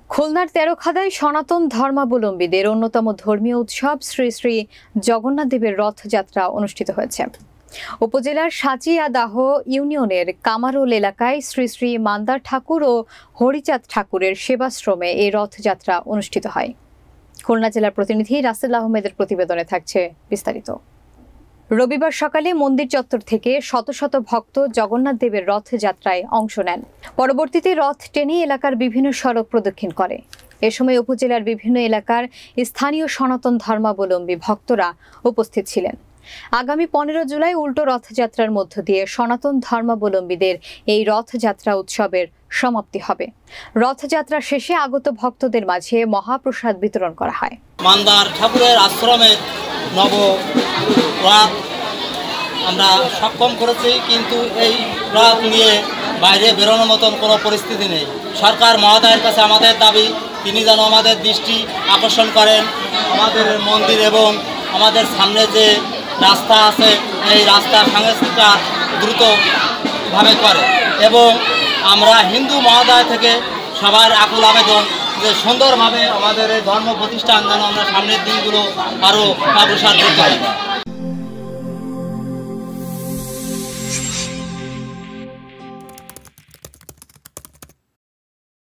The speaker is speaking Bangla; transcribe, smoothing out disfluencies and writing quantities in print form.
খুলনার তেরোখাদায় সনাতন ধর্মাবলম্বীদের অন্যতম ধর্মীয় উৎসব শ্রী শ্রী জগন্নাথ দেবের রথযাত্রা অনুষ্ঠিত হয়েছে। উপজেলার সাচিয়াদাহ ইউনিয়নের কামারোল এলাকায় শ্রী শ্রী মান্দার ঠাকুর ও হরিচাঁদ ঠাকুরের সেবাশ্রমে এই রথযাত্রা অনুষ্ঠিত হয়। খুলনা জেলার প্রতিনিধি রাসেল আহমেদের প্রতিবেদনে থাকছে বিস্তারিত। রবিবার সকালে মন্দির চত্বর থেকে শত শত ভক্ত জগন্নাথ দেবের রথযাত্রায় অংশ নেন। পরবর্তীতে রথ টেনে এলাকার বিভিন্ন সড়ক প্রদক্ষিণ করে। এ সময় উপজেলার বিভিন্ন এলাকার স্থানীয় সনাতন ধর্মাবলম্বী ভক্তরা উপস্থিত ছিলেন। আগামী 15 জুলাই উল্টো রথযাত্রার মধ্য দিয়ে সনাতন ধর্মাবলম্বীদের এই রথযাত্রা উৎসবের সমাপ্তি হবে। রথযাত্রা শেষে আগত ভক্তদের মাঝে মহাপ্রসাদ বিতরণ করা হয়। মান্দার ঠাকুরের আশ্রমে নব রথ আমরা সক্ষম করেছি, কিন্তু এই রথ নিয়ে বাইরে বেরোনোর মতন কোনো পরিস্থিতি নেই। সরকার মহোদয়ের কাছে আমাদের দাবি, তিনি যেন আমাদের দৃষ্টি আকর্ষণ করেন আমাদের মন্দির এবং আমাদের সামনে যে রাস্তা আছে এই রাস্তার সংস্কার দ্রুতভাবে করে। এবং আমরা হিন্দু মহোদয় থেকে সবার আকুল আবেদন যে সুন্দরভাবে আমাদের এই ধর্ম প্রতিষ্ঠান যেন আমরা সামনের দিনগুলো আরও অগ্রসর করতে পারি।